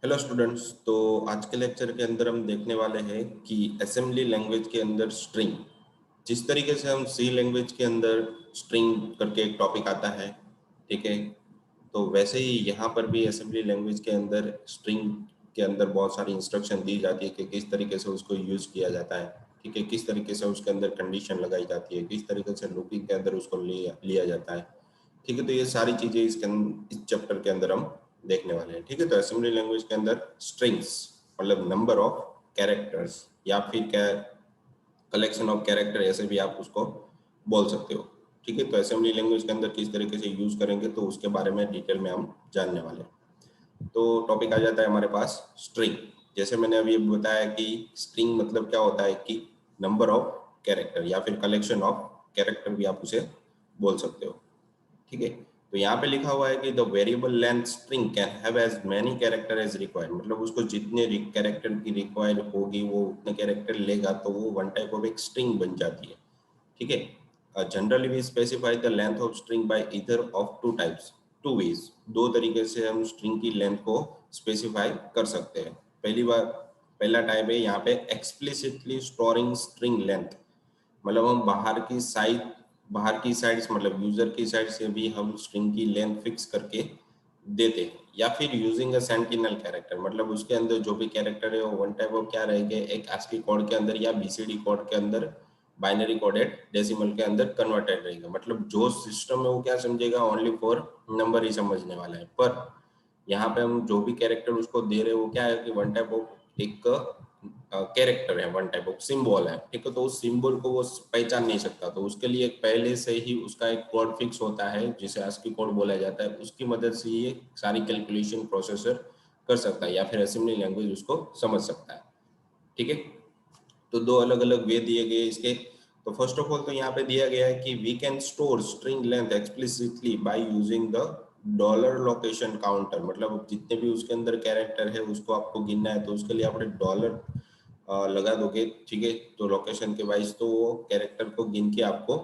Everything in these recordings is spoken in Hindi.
Hello students. तो आज के लेक्चर के अंदर हम देखने वाले हैं कि असेंबली लैंग्वेज के अंदर स्ट्रिंग, जिस तरीके से हम सी लैंग्वेज के अंदर स्ट्रिंग करके एक टॉपिक आता है, ठीक है, तो वैसे ही यहाँ पर भी असेंबली लैंग्वेज के अंदर स्ट्रिंग के अंदर बहुत सारी इंस्ट्रक्शन दी जाती है कि किस तरीके से उसको यूज़ किया जाता है, ठीक है, किस तरीके से उसके अंदर कंडीशन लगाई जाती है, किस तरीके से लूपिंग के अंदर उसको लिया जाता है, ठीक है। तो ये सारी चीज़ें इस चैप्टर के अंदर हम देखने वाले हैं, ठीक है। तो असेंबली लैंग्वेज के अंदर स्ट्रिंग्स मतलब नंबर ऑफ कैरेक्टर्स या फिर क्या कलेक्शन ऑफ कैरेक्टर, ऐसे भी आप उसको बोल सकते हो, ठीक है। तो असेंबली लैंग्वेज के अंदर किस तरीके से यूज करेंगे तो उसके बारे में डिटेल में हम जानने वाले हैं। तो टॉपिक आ जाता है हमारे पास स्ट्रिंग। जैसे मैंने अभी बताया कि स्ट्रिंग मतलब क्या होता है कि नंबर ऑफ कैरेक्टर या फिर कलेक्शन ऑफ कैरेक्टर भी आप उसे बोल सकते हो, ठीक है। तो यहाँ पे लिखा हुआ है कि the variable length string can have as many character as required, मतलब उसको जितने कैरेक्टर की रिक्वायर्ड होगी वो उतने कैरेक्टर लेगा तो वो वन टाइप ऑफ एक स्ट्रिंग बन जाती है, ठीक है। Generally we specify the length of string by either of two types, two ways, दो तरीके से हम स्ट्रिंग की लेंथ को स्पेसिफाई कर सकते हैं। पहला टाइप है यहाँ पे एक्सप्लिसिटली स्टोरिंग स्ट्रिंग लेंथ, मतलब हम बाहर की साइड्स मतलब यूजर की साइड से भी हम स्ट्रिंग की लेंथ फिक्स करके देते हैं। या फिर यूजिंग अ सेंटिनल कैरेक्टर, मतलब उसके अंदर जो भी कैरेक्टर है वो वन टाइप ऑफ क्या रहेंगे, एक ASCII कोड के अंदर या BCD कोड के अंदर बाइनरी कोडेड डेसिमल के अंदर कन्वर्टेड रहेगा, मतलब जो सिस्टम है वो क्या समझेगा, ओनली फॉर नंबर ही समझने वाला है। पर यहाँ पे हम जो भी कैरेक्टर उसको दे रहे हैं वो क्या है कि वन टाइप ऑफ एक कैरेक्टर है, वन टाइप ऑफ सिंबल है, ठीक है। तो उस सिंबल को वो पहचान नहीं सकता, तो उसके लिए पहले से ही उसका एक कोड फिक्स होता है जिसे ASCII कोड बोला जाता है, उसकी मदद से ये सारी कैलकुलेशन प्रोसेसर कर सकता है या फिर असेंबली लैंग्वेज उसको समझ सकता है, ठीक है। तो दो अलग अलग वे दिए गए इसके। तो फर्स्ट ऑफ ऑल तो यहाँ पे दिया गया है कि we can store string length explicitly by using the dollar location counter, मतलब जितने भी उसके अंदर कैरेक्टर है उसको आपको गिनना है तो उसके लिए आपने डॉलर लगा दोगे, ठीक है। तो लोकेशन के वाइज तो वो कैरेक्टर को गिन के आपको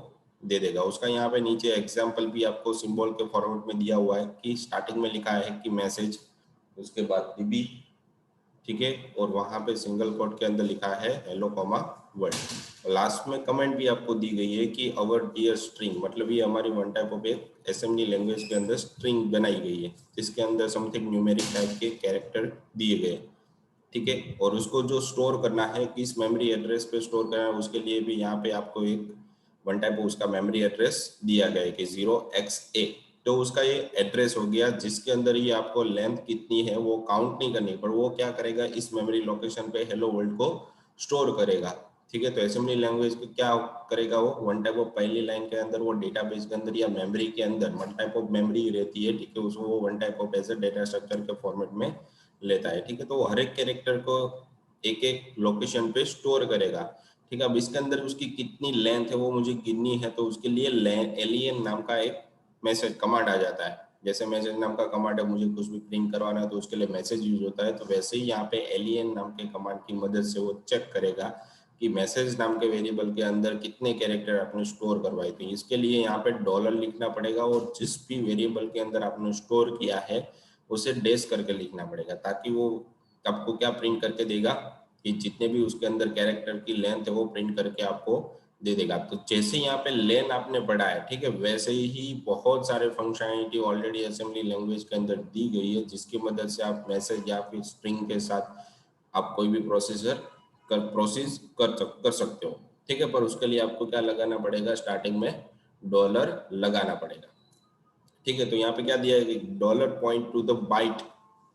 दे देगा। उसका यहाँ पे नीचे एग्जाम्पल भी आपको सिंबल के फॉर्मेट में दिया हुआ है कि स्टार्टिंग में लिखा है कि मैसेज, उसके बाद DB, ठीक है, और वहां पे सिंगल कोट के अंदर लिखा है हेलो कॉमा वर्ड। लास्ट में कमेंट भी आपको दी गई है कि अवर डियर स्ट्रिंग, मतलब ये हमारी वन टाइप ऑफ एक असेंबली लैंग्वेज के अंदर स्ट्रिंग बनाई गई है जिसके अंदर समथिंग न्यूमेरिक टाइप के कैरेक्टर दिए गए, ठीक है। और उसको जो स्टोर करना है, किस मेमोरी एड्रेस पे स्टोर करना है, उसके लिए भी यहाँ पे आपको एक वन टाइप उसका मेमोरी एड्रेस दिया गया है कि 0xA। तो उसका ये एड्रेस हो गया जिसके अंदर ये आपको लेंथ कितनी है वो काउंट नहीं करनी, पर वो क्या करेगा, इस मेमोरी लोकेशन पे हेलो वर्ल्ड को स्टोर करेगा, ठीक है। तो असेंबली लैंग्वेज को क्या करेगा, वो वन टाइप ऑफ पहली लाइन के अंदर वो डेटाबेस के अंदर या मेमोरी के अंदर वन टाइप ऑफ मेमोरी रहती है, ठीक है, उसको वो one type of as data structure के फॉर्मेट में लेता है, ठीक है। तो हर एक कैरेक्टर को एक एक लोकेशन पे स्टोर करेगा, ठीक है। अब इसके अंदर उसकी कितनी लेंथ है वो मुझे गिननी है, तो उसके लिए एलियन नाम का एक मैसेज कमांड आ जाता है। जैसे मैसेज नाम का कमांड है, मुझे कुछ भी प्रिंट करवाना है तो उसके लिए मैसेज यूज होता है, तो वैसे ही यहाँ पे एलियन नाम के कमांड की मदद से वो चेक करेगा कि मैसेज नाम के वेरिएबल के अंदर कितने कैरेक्टर आपने स्टोर करवाए थे। इसके लिए यहाँ पे डॉलर लिखना पड़ेगा और जिस भी वेरिएबल के अंदर आपने स्टोर किया है उसे डैश करके लिखना पड़ेगा, ताकि वो आपको क्या प्रिंट करके देगा कि जितने भी उसके अंदर कैरेक्टर की लेंथ है वो प्रिंट करके आपको दे देगा। तो जैसे यहाँ पे लेन आपने पढ़ा है, ठीक है, वैसे ही बहुत सारे फंक्शनैलिटी ऑलरेडी असेंबली लैंग्वेज के अंदर दी गई है जिसकी मदद से आप मैसेज या फिर स्ट्रिंग के साथ आप कोई भी प्रोसेस कर सकते हो, ठीक है। पर उसके लिए आपको क्या लगाना पड़ेगा, स्टार्टिंग में डॉलर लगाना पड़ेगा, ठीक है। तो यहाँ पे क्या दिया है, dollar point to the byte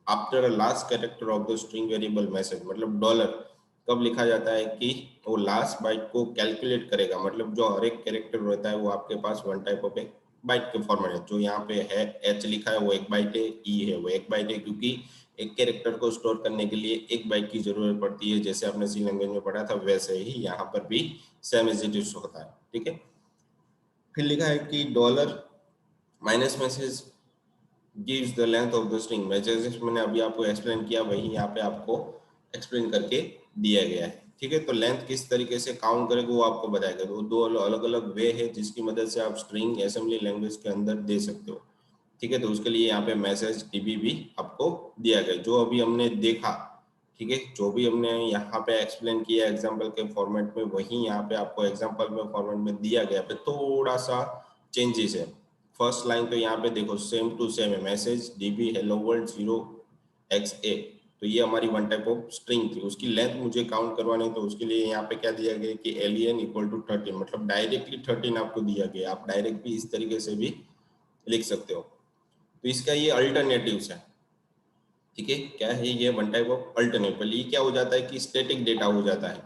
after last character of the string variable message, मतलब डॉलर कब लिखा जाता है कि वो लास्ट बाइट को कैलकुलेट करेगा, मतलब जो हर एक कैरेक्टर रहता है वो आपके पास वन टाइप ऑफ एक बाइट के फॉर्मेट है। जो यहाँ पे है H लिखा है वो एक बाइट है, E है वो एक बाइट है, क्योंकि एक कैरेक्टर को स्टोर करने के लिए एक बाइट की जरूरत पड़ती है। जैसे आपने सी लैंग्वेज में पढ़ा था वैसे ही यहाँ पर भी सेम एज इट इज होता है, ठीक है। फिर लिखा है कि dollar minus message gives the length of the string, मैं जैसे मैंने अभी आपको एक्सप्लेन किया वही यहाँ पे आपको एक्सप्लेन करके दिया गया है, ठीक है। तो लेंथ किस तरीके से काउंट करेगा वो आपको बताएगा। तो दो अलग अलग वे है जिसकी मदद से आप स्ट्रिंग असेंबली लैंग्वेज के अंदर दे सकते हो, ठीक है। तो उसके लिए यहाँ पे मैसेज डीबी भी आपको दिया गया, जो अभी हमने देखा, ठीक है, जो भी हमने यहाँ पे एक्सप्लेन किया एग्जाम्पल के फॉर्मेट में, वही यहाँ पे आपको एग्जाम्पल में फॉर्मेट में दिया गया, पे थोड़ा सा चेंजेस है। फर्स्ट लाइन तो यहाँ पे देखो सेम टू सेम है, message dB hello world 0xa, तो ये हमारी वन टाइप ऑफ स्ट्रिंग थी। उसकी लेंथ मुझे काउंट करवानी, तो उसके लिए यहाँ पे क्या दिया गया कि एलियन इक्वल टू 13, मतलब डायरेक्टली 13 आपको दिया गया। आप डायरेक्ट भी इस तरीके से भी लिख सकते हो। तो इसका ये अल्टरनेटिव्स है, ठीक है। क्या है ये वन टाइप ऑफ अल्टरनेटिव। ये क्या हो जाता है कि स्टैटिक डेटा हो जाता है,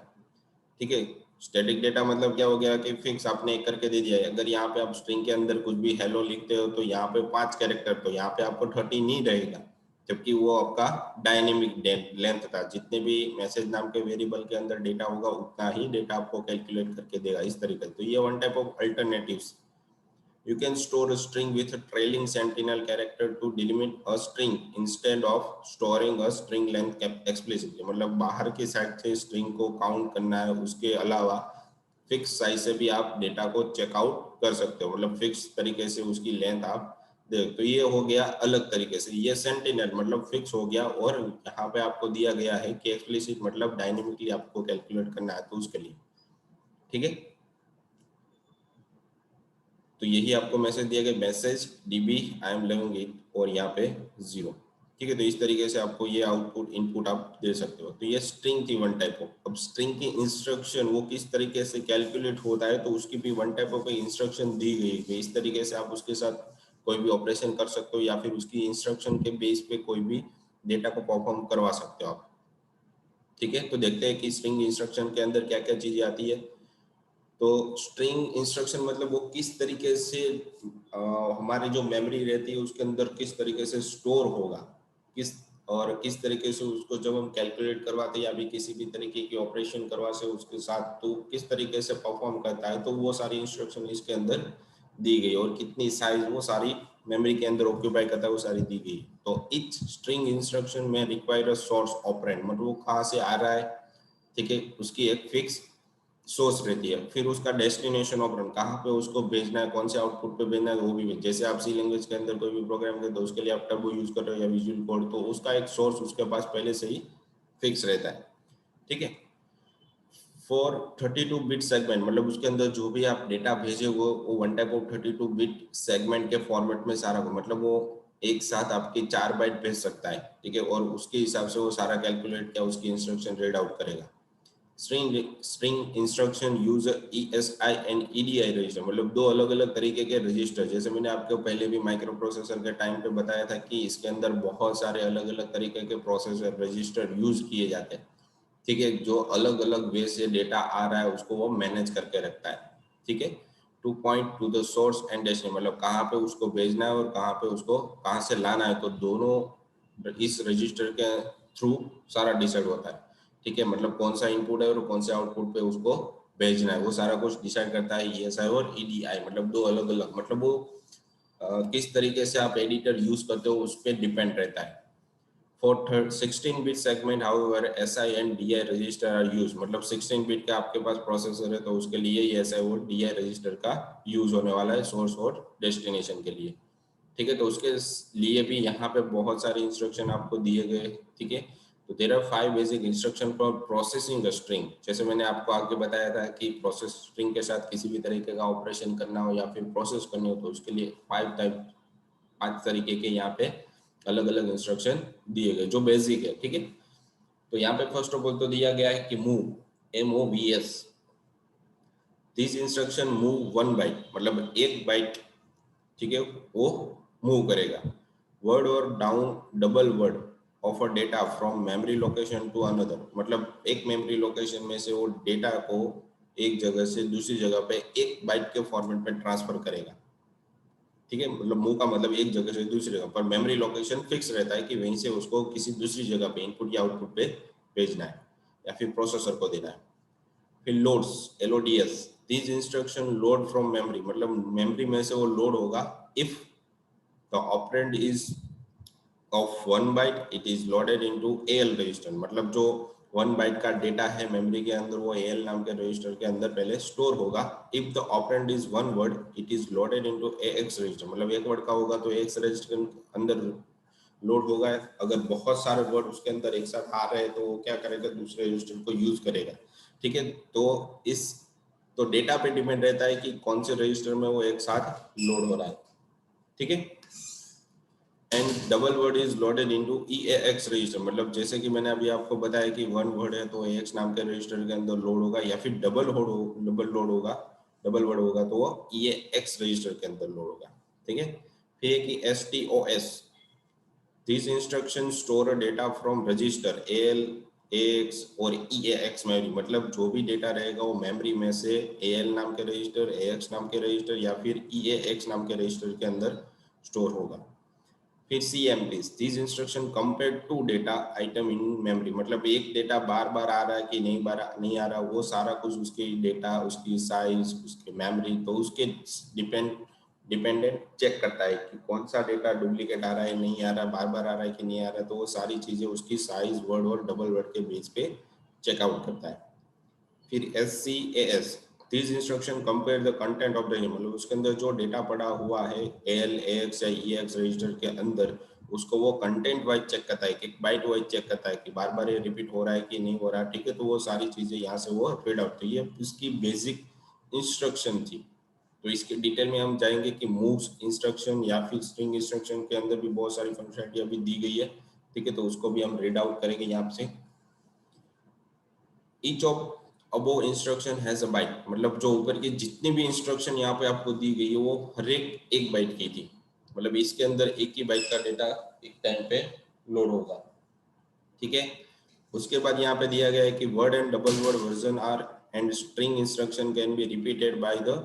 ठीक है। स्टैटिक डेटा मतलब क्या हो गया कि फिक्स आपने एक करके दे दिया है। अगर यहाँ पे आप स्ट्रिंग के अंदर कुछ भी हेलो लिखते हो तो यहाँ पे 5 कैरेक्टर, तो यहाँ पे आपको 13 नहीं रहेगा, जबकि वो आपका डायनेमिक लेंथ था। जितने भी मैसेज नाम के वेरिएबल के अंदर डेटा होगा उतना ही डेटा आपको कैलकुलेट करके देगा, इस तरीके से। तो ये one type of alternatives. You can store a string with a trailing sentinel character to delimit a string instead of storing a string length explicitly। मतलब बाहर की साइड से स्ट्रिंग को काउंट करना है, उसके अलावा फिक्स साइज से भी आप डेटा को चेकआउट कर सकते हो, मतलब फिक्स तरीके से उसकी लेंथ आप दे। तो ये हो गया अलग तरीके से, ये सेंटिनल मतलब फिक्स हो गया। और यहाँ पे आपको दिया गया है कि एक्सप्लिसिट मतलब डायनेमिकली आपको कैलकुलेट करना है, तो उसके लिए, ठीक है। तो यही आपको मैसेज दिया गया, message dB I am living it, और यहाँ पे 0, ठीक है। तो इस तरीके से आपको ये आउटपुट इनपुट आप दे सकते हो। तो ये स्ट्रिंग थी वन टाइप ऑफ। अब स्ट्रिंग की इंस्ट्रक्शन वो किस तरीके से कैलकुलेट होता है, तो उसकी भी वन टाइप ऑफ इंस्ट्रक्शन दी गई है। इस तरीके से आप उसके साथ कोई भी ऑपरेशन कर सकते हो, या फिर उसकी इंस्ट्रक्शन के बेस पे कोई भी डेटा को परफॉर्म करवा सकते हो आप, ठीक है। तो देखते हैं कि स्ट्रिंग इंस्ट्रक्शन के अंदर क्या क्या चीजें आती है। तो स्ट्रिंग इंस्ट्रक्शन मतलब वो किस तरीके से हमारी जो मेमोरी रहती है उसके अंदर किस तरीके से स्टोर होगा, किस और किस तरीके से उसको जब हम कैलकुलेट करवाते हैं या भी किसी भी तरीके की ऑपरेशन करवा से उसके साथ, तो किस तरीके से परफॉर्म करता है, तो वो सारी इंस्ट्रक्शन इसके अंदर दी गई। और कितनी साइज वो सारी मेमोरी के अंदर ऑक्यूपाई करता है वो सारी दी गई। तो ईच स्ट्रिंग इंस्ट्रक्शन में रिक्वायर अ सोर्स ऑपरेंड, मतलब वो कहाँ से आ रहा है, ठीक है, उसकी एक फिक्स सोर्स रहती है। फिर उसका डेस्टिनेशन ऑपरेंड, कहाँ पे उसको भेजना है, कौन से आउटपुट पे भेजना है, वो भी। जैसे आप सी लैंग्वेज के अंदर कोई भी प्रोग्राम करते हो, उसके लिए आप टर्बो यूज कर रहे हो या विजुअल कोड, तो उसका एक सोर्स उसके पास पहले से ही फिक्स रहता है, ठीक है। फॉर 32 बिट सेगमेंट, मतलब उसके अंदर जो भी आप डेटा भेजे वो one type of 32 bit segment के फॉर्मेट में सारा को, मतलब वो एक साथ आपके 4 बाइट भेज सकता है, ठीक है। और उसके हिसाब से वो सारा कैलकुलेट किया उसकी इंस्ट्रक्शन रीड आउट करेगा। String instruction use ESI and EDI register, मतलब दो अलग अलग तरीके के रजिस्टर। जैसे मैंने आपको पहले भी माइक्रो प्रोसेसर के टाइम पे बताया था कि इसके अंदर बहुत सारे अलग अलग तरीके के प्रोसेसर रजिस्टर यूज किए जाते हैं, ठीक है, जो अलग अलग वे से डेटा आ रहा है उसको वो मैनेज करके रखता है, ठीक है। Two point to the source and destination, मतलब कहाँ पे उसको भेजना है और कहाँ पे उसको कहाँ से लाना है, तो दोनों इस रजिस्टर के थ्रू सारा डिसाइड होता है, ठीक है। मतलब कौन सा इनपुट है और कौन से आउटपुट पे उसको भेजना है, वो सारा कुछ डिसाइड करता है ESI और EDI, मतलब दो अलग अलग, मतलब वो किस तरीके से आप एडिटर यूज करते हो उस पर डिपेंड रहता है। For 16 bit segment, however, SI and DI register are used, मतलब 16 बिट का आपके पास प्रोसेसर है तो उसके लिए ये SI और DI रजिस्टर का यूज होने वाला है सोर्स और डेस्टिनेशन के लिए, ठीक है। तो उसके लिए भी यहाँ पे बहुत सारे इंस्ट्रक्शन आपको दिए गए, ठीक है। तो there are 5 basic instruction for processing a string. जैसे मैंने आपको आगे बताया था कि प्रोसेस स्ट्रिंग के साथ किसी भी तरीके का ऑपरेशन करना हो या फिर प्रोसेस करनी हो, तो उसके लिए 5 तरीके के यहाँ पे अलग अलग इंस्ट्रक्शन दिए गए जो बेसिक है, ठीक है। तो यहाँ पे फर्स्ट ऑफ ऑल तो दिया गया है कि move, MOVS, this instruction move 1 byte, मतलब 1 बाइट, ठीक है, वो मूव करेगा। वर्ड और down double word of a data from memory location to another, मतलब एक मेमोरी लोकेशन में से वो डेटा को एक जगह से दूसरी जगह पे 1 बाइट के फॉर्मेट में ट्रांसफर करेगा, ठीक है। मतलब मूव का मतलब एक जगह से दूसरी जगह पर, मेमोरी लोकेशन फिक्स रहता है कि वहीं से उसको किसी दूसरी जगह पे इनपुट या आउटपुट पे भेजना है या फिर प्रोसेसर को देना है। फिर loads, LODS, this instruction load from memory, मतलब मेमोरी में से वो लोड होगा if the operand is of 1 byte, it is loaded into AL register, मतलब जो 1 बाइट का डेटा है मेमोरी के अंदर, वो AL नाम के रजिस्टर के अंदर पहले स्टोर होगा। If the operand is 1 word it is loaded into AX register, मतलब 1 वर्ड का होगा तो AX रजिस्टर के अंदर लोड होगा। अगर बहुत सारे वर्ड उसके अंदर एक साथ आ रहे हैं तो वो क्या करेगा, दूसरे रजिस्टर को यूज करेगा। ठीक है, तो डेटा पे डिपेंड रहता है कि कौन से रजिस्टर में वो एक साथ लोड हो रहा है। ठीक है, and double word is loaded into EAX register, मतलब जैसे कि मैंने अभी आपको बताया कि 1 वर्ड है तो AX नाम के रजिस्टर के अंदर लोड होगा, या फिर डबल लोड होगा, डबल वर्ड होगा तो वो EAX रजिस्टर के अंदर लोड होगा। ठीक है, फिर है कि STOS, this instruction store data from register AL, AX और EAX मेमोरी, मतलब जो भी डेटा रहेगा वो मेमोरी में से AL नाम के रजिस्टर, AX नाम के रजिस्टर या फिर EAX नाम के रजिस्टर के अंदर स्टोर होगा। फिर CMPs, these instruction compare two data item in memory, मतलब एक डेटा बार बार आ रहा है कि नहीं आ रहा, वो सारा कुछ उसके डेटा, उसकी साइज, उसके मेमोरी, तो उसके डिपेंडेंट चेक करता है कि कौन सा डेटा डुप्लीकेट आ रहा है, नहीं आ रहा, बार बार आ रहा है कि नहीं आ रहा, तो वो सारी चीजें उसकी साइज, वर्ड और डबल वर्ड के बेस पे चेकआउट करता है। फिर SCAS, this instruction compare the content of the, मतलब उसके अंदर जो डेटा पड़ा हुआ है AL, AX या EX रजिस्टर के अंदर, उसको वो कंटेंट वाइज चेक करता है, कि बाइट वाइज चेक करता है कि बार बार ये रिपीट हो रहा है कि नहीं हो रहा। ठीक है, तो वो सारी चीजें यहाँ से वो रीड आउट, तो ये इसकी बेसिक इंस्ट्रक्शन थी। तो इसके डिटेल में हम जाएंगे कि मूव्स इंस्ट्रक्शन या फिर स्ट्रिंग इंस्ट्रक्शन के अंदर भी बहुत सारी फंक्शनलिटी अभी दी गई है। ठीक है, तो उसको भी हम रीड आउट करेंगे यहाँ से। Each of above instruction has a byte, मतलब जो ऊपर की जितनी भी इंस्ट्रक्शन यहाँ पे आपको दी गई है वो हर एक बाइट की थी, मतलब इसके अंदर एक ही बाइट का डेटा एक टाइम पे लोड होगा। ठीक है, उसके बाद यहाँ पे दिया गया है कि word and double word version are and string instruction can be repeated by the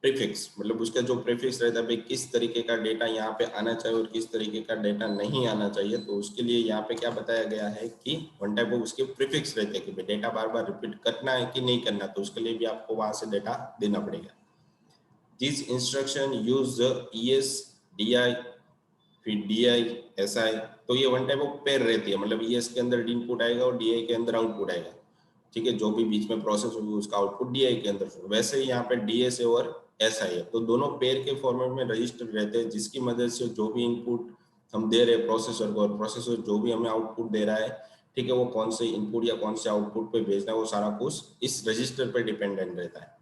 prefix, मतलब उसका जो प्रीफिक्स रहता है भाई किस तरीके का डेटा यहाँ पे आना चाहिए और किस तरीके का डेटा नहीं आना चाहिए, तो उसके लिए यहाँ पे क्या बताया गया है कि वन टाइप ऑफ उसके प्रीफिक्स रहते हैं कि भाई डेटा बार बार रिपीट करना है कि नहीं करना, तो उसके लिए भी आपको वहां से डेटा देना पड़ेगा। This instruction use ES, DI, फिर DI, SI, तो ये वन टाइप ऑफ पेयर रहती है, मतलब ES के अंदर इनपुट आएगा और DI के अंदर आउटपुट आएगा। ठीक है, जो भी बीच में प्रोसेस होगी उसका आउटपुट DI के अंदर, वैसे ही यहाँ पे DS है और SI है, तो दोनों पेयर के फॉर्मेट में रजिस्टर रहते हैं, जिसकी मदद से जो भी इनपुट हम दे रहे हैं प्रोसेसर को और प्रोसेसर जो भी हमें आउटपुट दे रहा है, ठीक है, वो कौन से इनपुट या कौन से आउटपुट पे भेजना है वो सारा कुछ इस रजिस्टर पे डिपेंडेंट रहता है।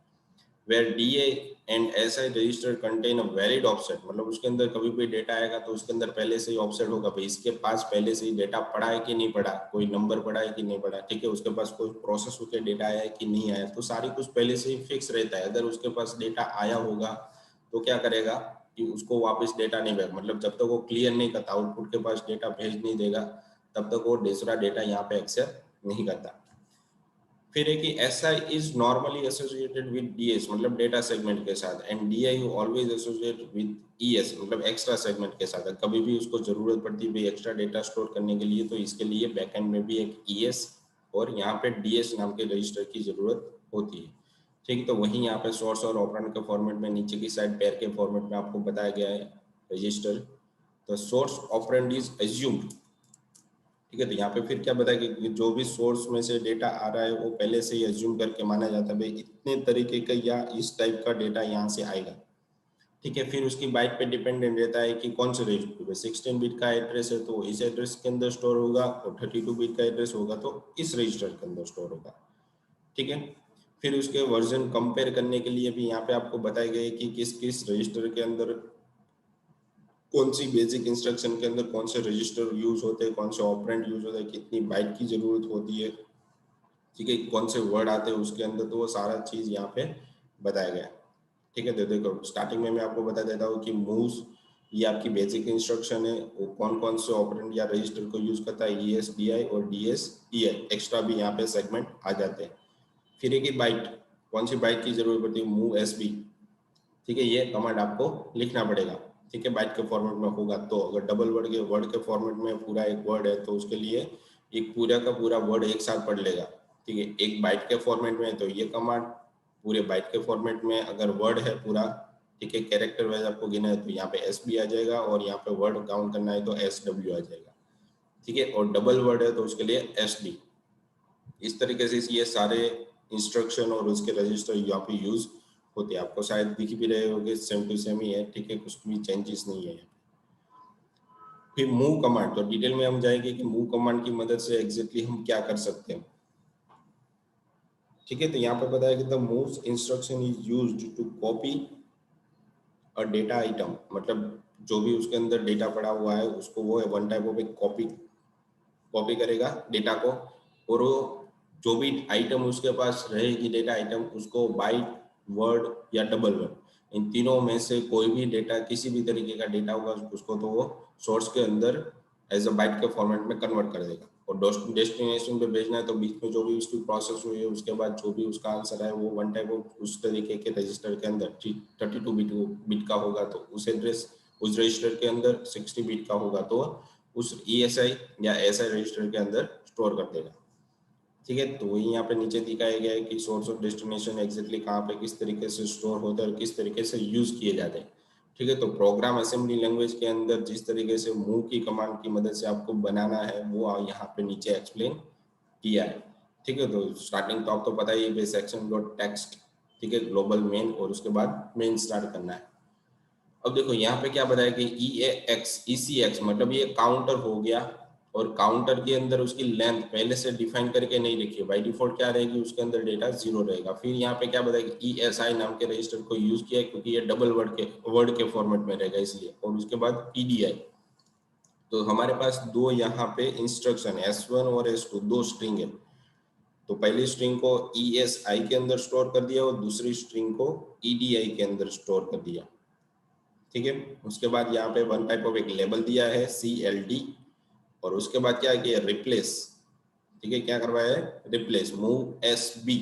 where DA and SI register contain a valid offset, मतलब उसके अंदर कभी कोई डेटा आएगा तो उसके अंदर पहले से ही ऑफसेट होगा, भाई इसके पास पहले से ही डेटा पड़ा है कि नहीं पड़ा, कोई नंबर पड़ा है कि नहीं पड़ा। ठीक है, उसके पास कोई प्रोसेस होकर डेटा आया है कि नहीं आया, तो सारी कुछ पहले से ही फिक्स रहता है। अगर उसके पास डेटा आया होगा तो क्या करेगा कि उसको वापस डेटा नहीं भेज, मतलब जब तक वो क्लियर नहीं करता, आउटपुट के पास डेटा भेज नहीं देगा, तब तक वो दूसरा डेटा यहाँ पे एक्सेप्ट नहीं करता। फिर है कि SI is normally associated with DS, मतलब डेटा सेगमेंट के साथ, and DI always associate with ES, मतलब एक्स्ट्रा सेगमेंट के साथ। कभी भी उसको जरूरत पड़ती है एक्स्ट्रा डेटा स्टोर करने के लिए, तो इसके लिए बैकएंड में भी एक ES और यहाँ पे DS नाम के रजिस्टर की जरूरत होती है। ठीक, तो वहीं यहाँ पे सोर्स और ऑपरेंड के फॉर्मेट में नीचे की साइड पेयर के फॉर्मेट में आपको बताया गया है रजिस्टर। तो सोर्स ऑपरेंड इज एज्यूम्ड। ठीक है, तो यहाँ पे फिर क्या बताया कि जो भी सोर्स में से डेटा आ रहा है वो पहले से ही एज्यूम करके माना जाता है भाई इतने तरीके का या इस टाइप का डेटा यहाँ से आएगा। ठीक है, फिर उसकी बाइट पे डिपेंडेंट रहता है कि कौन से रजिस्टर पे, 16 बिट का एड्रेस है तो इस एड्रेस के अंदर स्टोर होगा, और 32 बिट का एड्रेस होगा तो इस रजिस्टर के अंदर स्टोर होगा। ठीक है, फिर उसके वर्जन कंपेयर करने के लिए भी यहाँ पे आपको बताए गए कि किस किस रजिस्टर के अंदर कौन सी बेसिक इंस्ट्रक्शन के अंदर कौन से रजिस्टर यूज होते हैं, कौन से ऑपरेंड यूज होते हैं, कितनी बाइट की जरूरत होती है। ठीक है, कौन से वर्ड आते हैं उसके अंदर, तो वो सारा चीज यहाँ पे बताया गया है। ठीक है, तो देखो स्टार्टिंग में मैं आपको बता देता हूँ कि मूव्स ये आपकी बेसिक इंस्ट्रक्शन है, वो कौन कौन से ऑपरेंड या रजिस्टर को यूज करता है, ES, DI और DS, EI, एक्स्ट्रा भी यहाँ पे सेगमेंट आ जाते हैं। फिर एक बाइट, कौन सी बाइट की जरूरत पड़ती है, मूव SB। ठीक है, ये कमांड आपको लिखना पड़ेगा। ठीक है, बाइट के फॉर्मेट में होगा, तो अगर डबल वर्ड के फॉर्मेट में पूरा एक वर्ड है तो उसके लिए एक पूरा का पूरा वर्ड एक साथ पढ़ लेगा। ठीक है, एक बाइट के फॉर्मेट में तो ये कमांड, पूरे बाइट के फॉर्मेट में अगर वर्ड है पूरा, ठीक है, कैरेक्टर वाइज आपको गिना है तो यहाँ पे SB आ जाएगा, और यहाँ पे वर्ड काउंट करना है तो SW आ जाएगा। ठीक है, और डबल वर्ड है तो उसके लिए SD। इस तरीके से ये सारे इंस्ट्रक्शन और उसके रजिस्टर यहाँ पे यूज होते हैं। आपको शायद दिख भी रहे होंगे, सेम टू सेम ही है, ठीक है, कुछ भी चेंजेस नहीं है। फिर मूव कमांड, तो डिटेल में हम जाएंगे कि मूव कमांड की मदद से एग्जैक्टली हम क्या कर सकते हैं। ठीक है, तो यहाँ पे बताया कि the moves instruction is used to copy a data item, मतलब जो भी उसके अंदर डेटा पड़ा हुआ है उसको वो वन टाइप ऑफ एक कॉपी करेगा डेटा को, और वो जो भी आइटम उसके पास रहेगी डेटा आइटम, उसको बाइट, वर्ड या डबल वर्ड, इन तीनों में से कोई भी डेटा, किसी भी तरीके का डेटा होगा उसको तो वो सोर्स के अंदर एज अ बाइट के फॉर्मेट में कन्वर्ट कर देगा। और डेस्टिनेशन पे भेजना है तो बीच में जो भी उसकी प्रोसेस हुई है उसके बाद जो भी उसका आंसर है वो वन टाइप ऑफ उस तरीके के रजिस्टर के अंदर 32 बिट का होगा तो उस एड्रेस, उस रजिस्टर के अंदर 60 बिट का होगा तो उस ESI या SI रजिस्टर के अंदर स्टोर कर देगा। ठीक है, तो वही यहाँ पे नीचे दिखाया गया है कि सोर्स और डेस्टिनेशन एग्जैक्टली कहाँ पे किस तरीके से स्टोर होता है और किस तरीके से यूज किए जाते हैं। ठीक है, तो प्रोग्राम असेंबली लैंग्वेज के अंदर जिस तरीके से मूव की कमांड की मदद से आपको बनाना है वो यहाँ पे नीचे एक्सप्लेन किया है। ठीक है, तो स्टार्टिंग टॉप तो पता ही है, सेक्शन डॉट टेक्स्ट, ठीक है, ग्लोबल मेन, और उसके बाद मेन स्टार्ट करना है। अब देखो यहाँ पे क्या बताया कि ECX मतलब ये काउंटर हो गया, और काउंटर के अंदर उसकी लेंथ पहले से डिफाइन करके नहीं रखी है, बाय डिफॉल्ट क्या रहेगी उसके अंदर डेटा 0 रहेगा। फिर यहाँ पे क्या बताया कि ESI नाम के रजिस्टर को यूज किया है क्योंकि ये डबल वर्ड के फॉर्मेट में रहेगा इसलिए, और उसके बाद PDI। तो हमारे पास दो यहाँ पे इंस्ट्रक्शन S1 और S2 दो स्ट्रिंग है, तो पहली स्ट्रिंग को ESI के अंदर स्टोर कर दिया और दूसरी स्ट्रिंग को EDI के अंदर स्टोर कर दिया। ठीक है, उसके बाद यहाँ पे वन टाइप ऑफ एक लेबल दिया है CLD, और उसके बाद क्या है कि रिप्लेस, ठीक है, क्या करवाया है, रिप्लेस मूव SB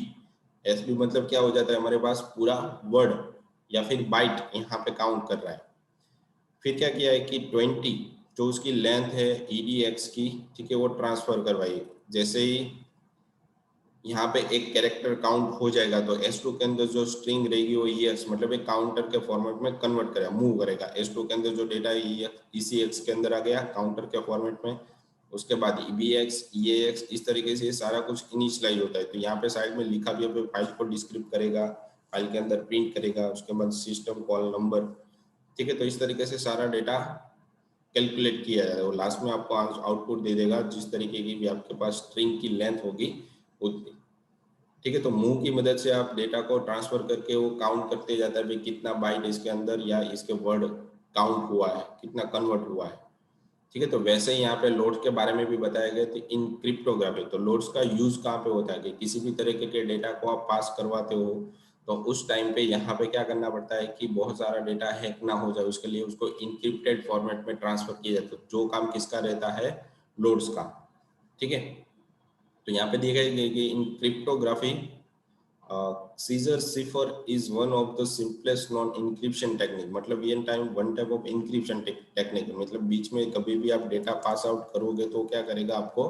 मतलब क्या हो जाता है हमारे पास पूरा वर्ड या फिर बाइट यहाँ पे काउंट कर रहा है। फिर क्या किया है कि 20 जो उसकी लेंथ है EDX की, ठीक है, वो ट्रांसफर करवाई। जैसे ही यहाँ पे एक कैरेक्टर काउंट हो जाएगा तो S2 के अंदर जो स्ट्रिंग रहेगी वो EX मतलब एक काउंटर के फॉर्मेट में कन्वर्ट करेगा, मूव करेगा। S2 के अंदर जो डेटा है ECX के अंदर आ गया काउंटर के फॉर्मेट में, उसके बाद EBX EAX, इस तरीके से सारा कुछ इनिशियलाइज होता है। तो यहाँ पे साइड में लिखा भी है, फाइल को डिस्क्रिप्ट करेगा, फाइल के अंदर प्रिंट करेगा, उसके बाद सिस्टम कॉल नंबर। ठीक है, तो इस तरीके से सारा डेटा कैलकुलेट किया जाएगा और लास्ट में आपको आउटपुट दे देगा जिस तरीके की भी आपके पास स्ट्रिंग की लेंथ होगी उतनी। ठीक है, तो मूव की मदद से आप डेटा को ट्रांसफर करके वो काउंट करते जाता है, कितना बाइट इसके अंदर या इसके वर्ड काउंट हुआ है, कितना कन्वर्ट हुआ है। ठीक है, तो वैसे ही यहाँ पे लोड्स के बारे में भी बताया गया था इन क्रिप्टोग्राफी। तो लोड्स का यूज कहाँ पे होता है कि किसी भी तरीके के डेटा को आप पास करवाते हो तो उस टाइम पे यहाँ पे क्या करना पड़ता है कि बहुत सारा डेटा हैक ना हो जाए, उसके लिए उसको इनक्रिप्टेड फॉर्मेट में ट्रांसफर किया जाता है, जो काम किसका रहता है, लोड्स का। ठीक है, तो यहाँ पे दिया गया कि in cryptography Caesar cipher is one of the simplest known encryption technique, मतलब ये time one type of encryption technique, मतलब बीच में कभी भी आप डेटा पास आउट करोगे तो क्या करेगा, आपको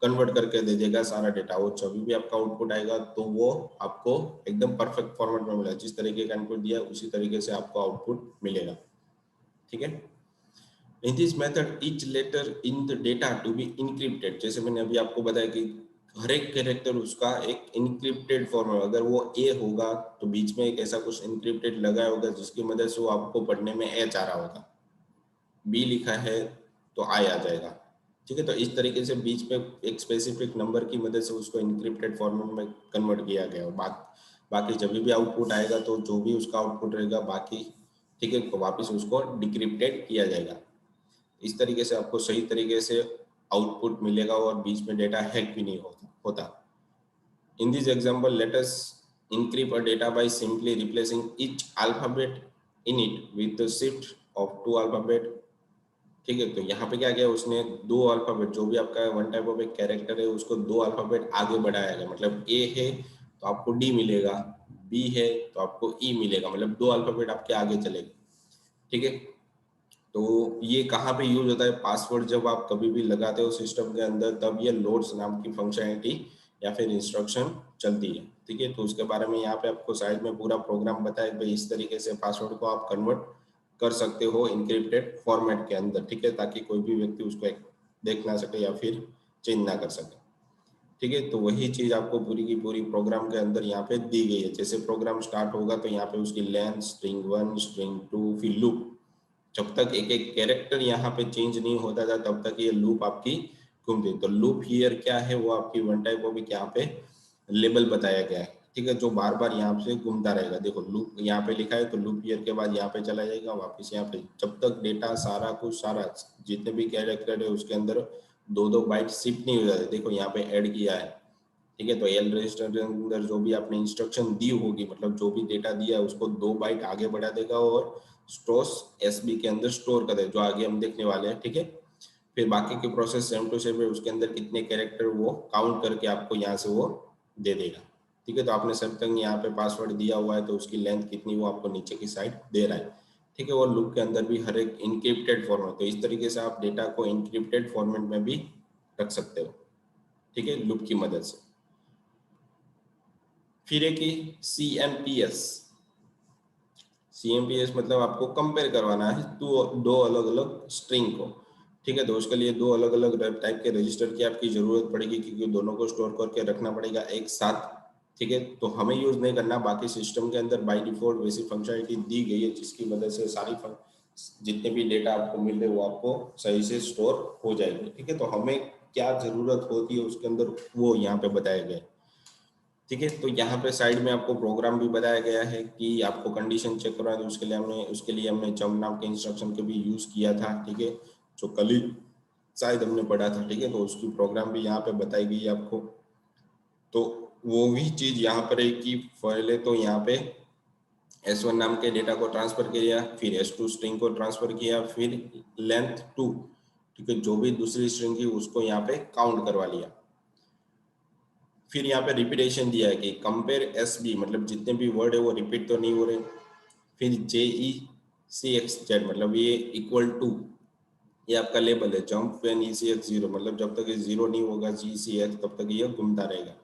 कन्वर्ट करके दे देगा सारा डेटा, और जब भी आपका आउटपुट आएगा तो वो आपको एकदम परफेक्ट फॉर्मेट में मिलेगा, जिस तरीके का इनपुट दिया उसी तरीके से आपको आउटपुट मिलेगा। ठीक है, in this method each letter in the data to be encrypted, जैसे मैंने अभी आपको बताया कि हर एक कैरेक्टर उसका एक इनक्रिप्टेड फॉर्म है। अगर वो ए होगा तो बीच में एक ऐसा कुछ इनक्रिप्टेड लगाया होगा जिसकी मदद से वो आपको पढ़ने में एच आ रहा होगा, बी लिखा है तो आई आ जाएगा। ठीक है, तो इस तरीके से बीच में एक स्पेसिफिक नंबर की मदद से उसको इनक्रिप्टेड फॉर्मेट में कन्वर्ट किया गया है। बाकी जब भी आउटपुट आएगा तो जो भी उसका आउटपुट रहेगा बाकी, ठीक है, तो वापस उसको डिक्रिप्टेड किया जाएगा। इस तरीके से आपको सही तरीके से आउटपुट मिलेगा और बीच में डेटा हैक भी नहीं होता। In this example, let us encrypt a data by simply replacing each alphabet in it with the shift of 2 alphabet। ठीक है, तो यहाँ पे क्या किया उसने, दो अल्फाबेट जो भी आपका वन टाइप ऑफ एक कैरेक्टर है उसको दो अल्फाबेट आगे बढ़ाया गया, मतलब ए है तो आपको डी मिलेगा, बी है तो आपको ई मिलेगा, मतलब दो अल्फाबेट आपके आगे चलेगा। ठीक है, तो ये कहाँ पे यूज होता है, पासवर्ड जब आप कभी भी लगाते हो सिस्टम के अंदर तब ये लोड्स नाम की फंक्शनैलिटी या फिर इंस्ट्रक्शन चलती है। ठीक है, तो उसके बारे में यहाँ पे आपको साइड में पूरा प्रोग्राम बताया भाई इस तरीके से पासवर्ड को आप कन्वर्ट कर सकते हो इनक्रिप्टेड फॉर्मेट के अंदर। ठीक है, ताकि कोई भी व्यक्ति उसको देख ना सके या फिर चेंज ना कर सके। ठीक है। तो वही चीज आपको पूरी की पूरी प्रोग्राम के अंदर यहाँ पे दी गई है। जैसे प्रोग्राम स्टार्ट होगा तो यहाँ पे उसकी लेंथ, स्ट्रिंग 1, स्ट्रिंग 2, फिर लूप। जब तक एक एक कैरेक्टर यहाँ पे चेंज नहीं होता था तब तक ये लूप आपकी घूमती। तो लूप हियर क्या है, वो आपकी वन टाइप ऑफ यहाँ पे लेबल बताया गया है, ठीक है, जो बार बार यहाँ से घूमता रहेगा। देखो लूप यहाँ पे लिखा है तो लूप ईयर के बाद यहाँ पे चला जाएगा वापस यहाँ पे, जब तक डेटा सारा कुछ सारा जितने भी कैरेक्टर है उसके अंदर दो दो बाइट शिफ्ट नहीं हो जाते। देखो यहाँ पे ऐड किया है, ठीक है। तो एल रजिस्टर के अंदर जो भी आपने इंस्ट्रक्शन दी होगी, मतलब जो भी डेटा दिया है उसको 2 बाइट आगे बढ़ा देगा और स्टोर्स एसबी के अंदर स्टोर कर देगा, जो आगे हम देखने वाले हैं, ठीक है। फिर बाकी के प्रोसेस सेम टू सेम है, उसके अंदर कितने कैरेक्टर वो काउंट करके आपको यहाँ से वो दे देगा, ठीक है। तो आपने सब तक यहाँ पे पासवर्ड दिया हुआ है तो उसकी लेंथ कितनी वो आपको नीचे की साइड दे रहा है, ठीक है। और लूप के अंदर भी हर एक इनक्रिप्टेड फॉर्मेट, तो इस तरीके से आप डेटा को इनक्रिप्टेड फॉर्मेट में भी रख सकते हो, ठीक है, लूप की मदद से। फिर है कि CMPS। CMPS मतलब आपको कंपेयर करवाना है दो अलग अलग स्ट्रिंग को, ठीक है। तो उसके लिए दो अलग अलग टाइप के रजिस्टर की आपकी जरूरत पड़ेगी, क्योंकि दोनों को स्टोर करके रखना पड़ेगा एक साथ, ठीक है। तो हमें यूज नहीं करना, बाकी सिस्टम के अंदर बाय डिफॉल्ट वैसी फंक्शनलिटी दी गई है जिसकी मदद से सारी जितने भी डेटा आपको मिल रहे वो आपको सही से स्टोर हो जाएगी, ठीक है। तो हमें क्या जरूरत होती है उसके अंदर वो यहाँ पे बताया गया है, ठीक है। तो यहाँ पे साइड में आपको प्रोग्राम भी बताया गया है कि आपको कंडीशन चेक करना है, तो उसके लिए हमने जंप नाम के इंस्ट्रक्शन के भी यूज किया था, ठीक है, जो कल ही शायद हमने पढ़ा था, ठीक है। तो उसकी प्रोग्राम भी यहाँ पे बताई गई है आपको। तो वो भी चीज यहाँ पर है कि पहले तो यहाँ पे S1 नाम के डेटा को ट्रांसफर किया, फिर S2 स्ट्रिंग को ट्रांसफर किया, फिर लेंथ 2, ठीक है, जो भी दूसरी स्ट्रिंग थी उसको यहाँ पे काउंट करवा लिया। फिर यहाँ पे रिपीटेशन दिया है कि कंपेयर SB, मतलब जितने भी वर्ड है वो रिपीट तो नहीं हो रहे। फिर JECX मतलब ये इक्वल टू, ये आपका लेबल है, जंप व्हेन ECX 0, मतलब जब तक ये 0 नहीं होगा GCX तब तक ये घूमता रहेगा।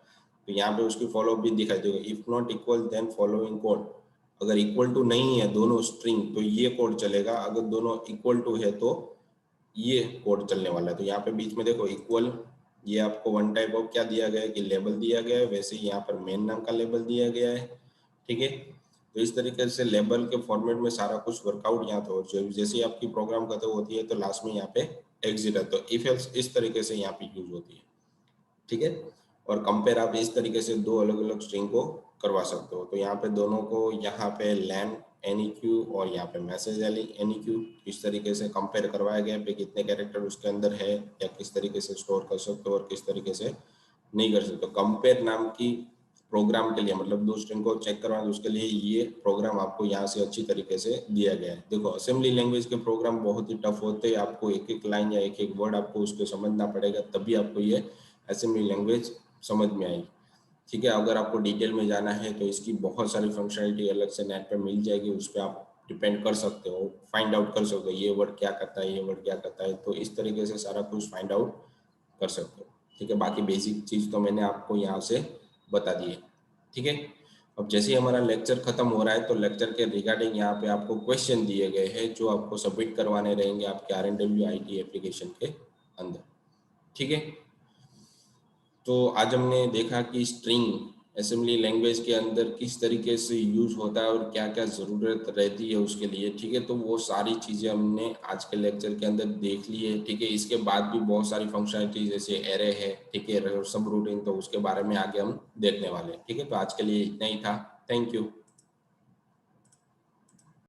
तो यहाँ पे उसकी फॉलो भी दिखाई देगा, if not equal then following code. अगर इक्वल टू नहीं है दोनों स्ट्रिंग तो ये कोड चलेगा, अगर दोनों इक्वल टू है तो ये कोड चलने वाला है। तो यहाँ पे बीच में देखो इक्वल, ये आपको वन टाइप ऑफ क्या दिया गया है कि लेबल दिया गया है, वैसे ही यहाँ पर मेन नाम का लेबल दिया गया है, ठीक है। तो इस तरीके से लेबल के फॉर्मेट में सारा कुछ वर्कआउट यहाँ तो जैसे ही आपकी प्रोग्राम खत्म होती है तो लास्ट में यहाँ पे एग्जिट है, तो इफ एल्स इस तरीके से यहाँ पे यूज होती है, ठीक है। और कंपेयर आप इस तरीके से दो अलग अलग स्ट्रिंग को करवा सकते हो। तो यहाँ पे दोनों को यहाँ पे लैन एनईक्यू और यहाँ पे मैसेज एनईक्यू इस तरीके से कंपेयर करवाया गया पे कितने कैरेक्टर उसके अंदर है या किस तरीके से स्टोर कर सकते हो और किस तरीके से नहीं कर सकते। कंपेयर नाम की प्रोग्राम के लिए, मतलब दो स्ट्रिंग को चेक करवाना, उसके लिए ये प्रोग्राम आपको यहाँ से अच्छी तरीके से दिया गया है। देखो असेंबली लैंग्वेज के प्रोग्राम बहुत ही टफ होते हैं, आपको एक एक लाइन या एक एक वर्ड आपको उसको समझना पड़ेगा, तभी आपको ये असेंबली लैंग्वेज समझ में आएगी, ठीक है। अगर आपको डिटेल में जाना है तो इसकी बहुत सारी फंक्शनलिटी अलग से नेट पे मिल जाएगी, उस पर आप डिपेंड कर सकते हो, फाइंड आउट कर सकते हो ये वर्ड क्या करता है, ये वर्ड क्या करता है, तो इस तरीके से सारा कुछ फाइंड आउट कर सकते हो, ठीक है। बाकी बेसिक चीज तो मैंने आपको यहाँ से बता दी है, ठीक है। अब जैसे ही हमारा लेक्चर खत्म हो रहा है तो लेक्चर के रिगार्डिंग यहाँ पे आपको क्वेश्चन दिए गए हैं जो आपको सबमिट करवाने रहेंगे आपके RNW IT एप्लीकेशन के अंदर, ठीक है। तो आज हमने देखा कि स्ट्रिंग असेंबली लैंग्वेज के अंदर किस तरीके से यूज होता है और क्या क्या ज़रूरत रहती है उसके लिए, ठीक है। तो वो सारी चीज़ें हमने आज के लेक्चर के अंदर देख ली है, ठीक है। इसके बाद भी बहुत सारी फंक्शनलिटी जैसे एरे है, ठीक है, सब रूटीन, तो उसके बारे में आगे हम देखने वाले हैं, ठीक है। तो आज के लिए इतना ही था, थैंक यू।